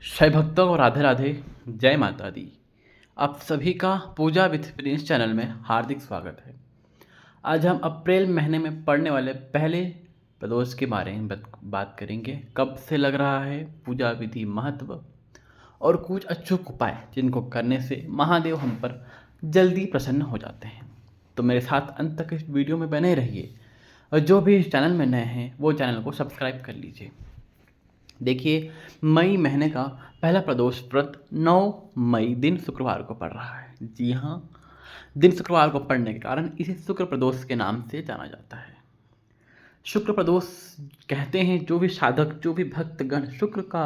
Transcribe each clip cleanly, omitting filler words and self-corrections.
शय भक्तों को राधे राधे। जय माता दी। आप सभी का पूजा विथ प्रिंस चैनल में हार्दिक स्वागत है। आज हम अप्रैल महीने में पड़ने वाले पहले प्रदोष के बारे में बात करेंगे। कब से लग रहा है, पूजा विधि, महत्व और कुछ अचूक उपाय जिनको करने से महादेव हम पर जल्दी प्रसन्न हो जाते हैं। तो मेरे साथ अंत तक इस वीडियो में बने रहिए और जो भी इस चैनल में नए हैं वो चैनल को सब्सक्राइब कर लीजिए। देखिए, मई महीने का पहला प्रदोष व्रत 9 मई दिन शुक्रवार को पड़ रहा है। जी हाँ, दिन शुक्रवार को पड़ने के कारण इसे शुक्र प्रदोष के नाम से जाना जाता है। शुक्र प्रदोष कहते हैं जो भी साधक, जो भी भक्तगण शुक्र का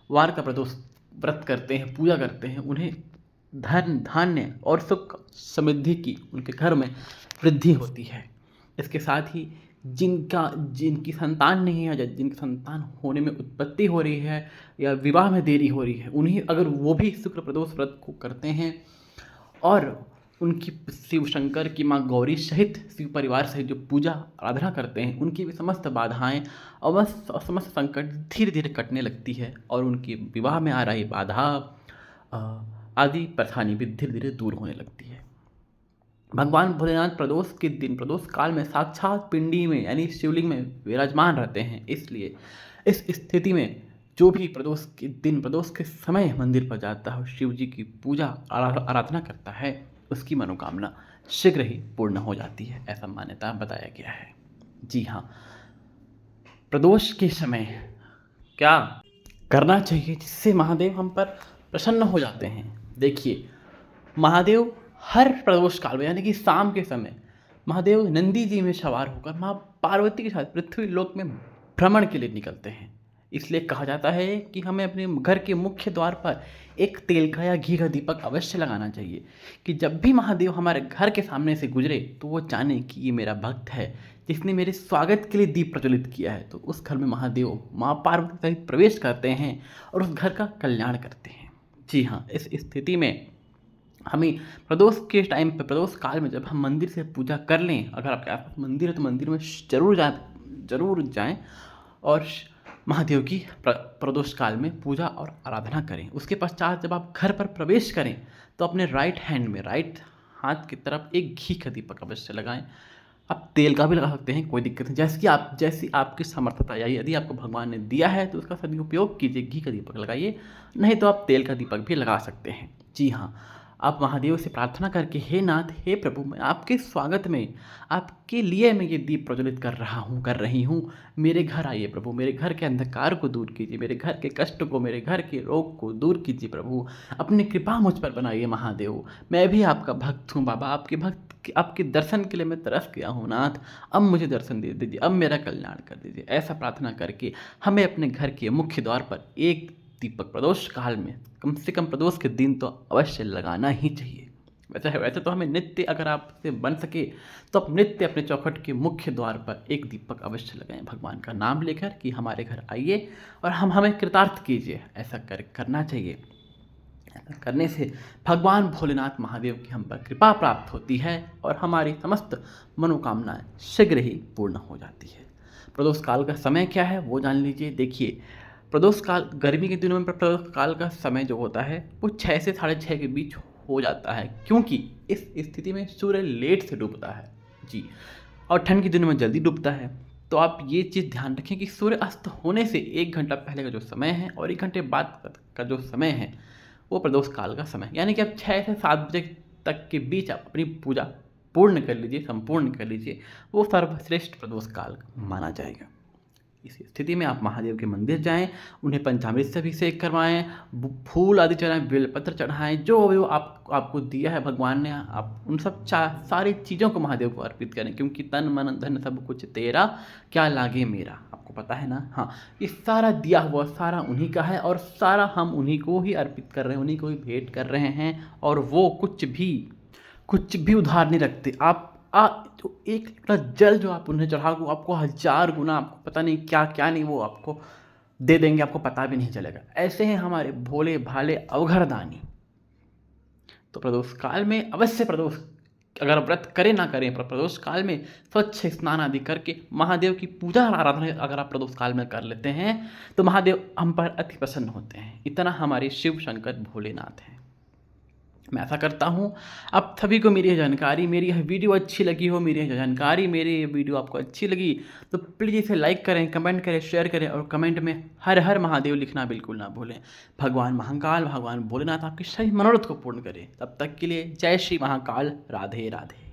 वार का प्रदोष व्रत करते हैं, पूजा करते हैं, उन्हें धन, धान्य और सुख समृद्धि की उनके घर में वृद्धि होती है। इसके साथ ही जिनकी संतान नहीं है या जिनकी संतान होने में उत्पत्ति हो रही है या विवाह में देरी हो रही है, उन्हें अगर वो भी शुक्र प्रदोष व्रत को करते हैं और उनकी शिव शंकर की माँ गौरी सहित शिव परिवार सहित जो पूजा आराधना करते हैं, उनकी भी समस्त बाधाएं और समस्त संकट धीरे धीरे कटने लगती है और उनकी विवाह में आ रही बाधा आदि परेशानी भी धीरे धीरे दूर होने लगती है। भगवान भोलेनाथ प्रदोष के दिन, प्रदोष काल में साक्षात पिंडी में यानी शिवलिंग में विराजमान रहते हैं। इसलिए इस स्थिति में जो भी प्रदोष के दिन, प्रदोष के समय मंदिर पर जाता है, शिव जी की पूजा आराधना करता है, उसकी मनोकामना शीघ्र ही पूर्ण हो जाती है, ऐसा मान्यता बताया गया है। जी हाँ, प्रदोष के समय क्या करना चाहिए जिससे महादेव हम पर प्रसन्न हो जाते हैं? देखिए, महादेव हर प्रदोष काल में यानी कि शाम के समय महादेव नंदी जी में सवार होकर माँ पार्वती के साथ पृथ्वी लोक में भ्रमण के लिए निकलते हैं। इसलिए कहा जाता है कि हमें अपने घर के मुख्य द्वार पर एक तेल का या घी का दीपक अवश्य लगाना चाहिए कि जब भी महादेव हमारे घर के सामने से गुजरे तो वो जाने कि ये मेरा भक्त है जिसने मेरे स्वागत के लिए दीप प्रज्वलित किया है। तो उस घर में महादेव माँ पार्वती सहित प्रवेश करते हैं और उस घर का कल्याण करते हैं। जी हाँ, इस स्थिति में हमें प्रदोष के टाइम पर, प्रदोष काल में जब हम मंदिर से पूजा कर लें, अगर आपके आसपास मंदिर है तो मंदिर में जरूर जाएं और महादेव की प्रदोष काल में पूजा और आराधना करें। उसके पश्चात जब आप घर पर प्रवेश करें तो अपने राइट हैंड में, राइट हाथ की तरफ एक घी का दीपक अवश्य लगाएं। आप तेल का भी लगा सकते हैं, कोई दिक्कत नहीं, जैसी आपकी समर्थता या यदि आपको भगवान ने दिया है तो उसका सदुपयोग कीजिए, घी का दीपक लगाइए, नहीं तो आप तेल का दीपक भी लगा सकते हैं। जी हाँ, आप महादेव से प्रार्थना करके, हे नाथ, हे प्रभु, मैं आपके स्वागत में, आपके लिए मैं ये दीप प्रज्वलित कर रही हूँ। मेरे घर आइए प्रभु, मेरे घर के अंधकार को दूर कीजिए, मेरे घर के कष्ट को, मेरे घर के रोग को दूर कीजिए प्रभु, अपनी कृपा मुझ पर बनाइए महादेव। मैं भी आपका भक्त हूँ बाबा, आपके दर्शन के लिए मैं तरस गया हूँ नाथ, अब मुझे दर्शन दे दीजिए, अब मेरा कल्याण कर दीजिए। ऐसा प्रार्थना करके हमें अपने घर के मुख्य द्वार पर एक दीपक प्रदोष काल में, कम से कम प्रदोष के दिन तो अवश्य लगाना ही चाहिए। वैसे तो हमें नित्य, अगर आपसे बन सके तो आप नित्य अपने चौखट के मुख्य द्वार पर एक दीपक अवश्य लगाएं, भगवान का नाम लेकर कि हमारे घर आइए और हमें कृतार्थ कीजिए। ऐसा करना चाहिए। ऐसा करने से भगवान भोलेनाथ महादेव की हम पर कृपा प्राप्त होती है और हमारी समस्त मनोकामनाएं शीघ्र ही पूर्ण हो जाती है। प्रदोष काल का समय क्या है वो जान लीजिए। देखिए, प्रदोष काल गर्मी के दिनों में प्रदोष काल का समय जो होता है वो 6 से 6:30 के बीच हो जाता है, क्योंकि इस स्थिति में सूर्य लेट से डूबता है। जी, और ठंड के दिनों में जल्दी डूबता है। तो आप ये चीज़ ध्यान रखें कि सूर्य अस्त होने से 1 घंटा पहले का जो समय है और 1 घंटे बाद का जो समय है वो प्रदोष काल का समय, यानी कि आप 6 से 7 बजे तक के बीच आप अपनी पूजा पूर्ण कर लीजिए, संपूर्ण कर लीजिए, वो सर्वश्रेष्ठ प्रदोष काल माना जाएगा। इस स्थिति में आप महादेव के मंदिर जाएं, उन्हें पंचामृत से अभिषेक करवाएं, फूल आदि चढ़ाएं, बेलपत्र चढ़ाएं, जो भी वो आपको दिया है भगवान ने, आप उन सब सारी चीज़ों को महादेव को अर्पित करें, क्योंकि तन मन धन सब कुछ तेरा, क्या लागे मेरा, आपको पता है ना। हाँ, ये सारा दिया हुआ सारा उन्हीं का है और सारा हम उन्हीं को ही अर्पित कर रहे हैं, उन्हीं को ही भेंट कर रहे हैं और वो कुछ भी उधार नहीं रखते। आप जो 1 लीटर जल जो आप उन्हें चढ़ाओगे, आपको 1000 गुना, आपको पता नहीं क्या क्या नहीं वो आपको दे देंगे, आपको पता भी नहीं चलेगा। ऐसे हैं हमारे भोले भाले अवघड़ दानी। तो प्रदोष काल में अवश्य प्रदोष अगर व्रत करें ना करें, पर प्रदोष काल में स्वच्छ स्नान आदि करके महादेव की पूजा और आराधना अगर आप प्रदोष काल में कर लेते हैं तो महादेव हम पर अति प्रसन्न होते हैं। इतना हमारे शिव शंकर भोलेनाथ हैं। मैं ऐसा करता हूँ आप सभी को मेरी यह जानकारी, मेरी यह वीडियो अच्छी लगी हो, मेरी यह जानकारी, मेरी ये वीडियो आपको अच्छी लगी तो प्लीज़ इसे लाइक करें, कमेंट करें, शेयर करें और कमेंट में हर हर महादेव लिखना बिल्कुल ना भूलें। भगवान महाकाल, भगवान भोलेनाथ आपकी सही मनोरथ को पूर्ण करें। तब तक के लिए जय श्री महाकाल, राधे राधे।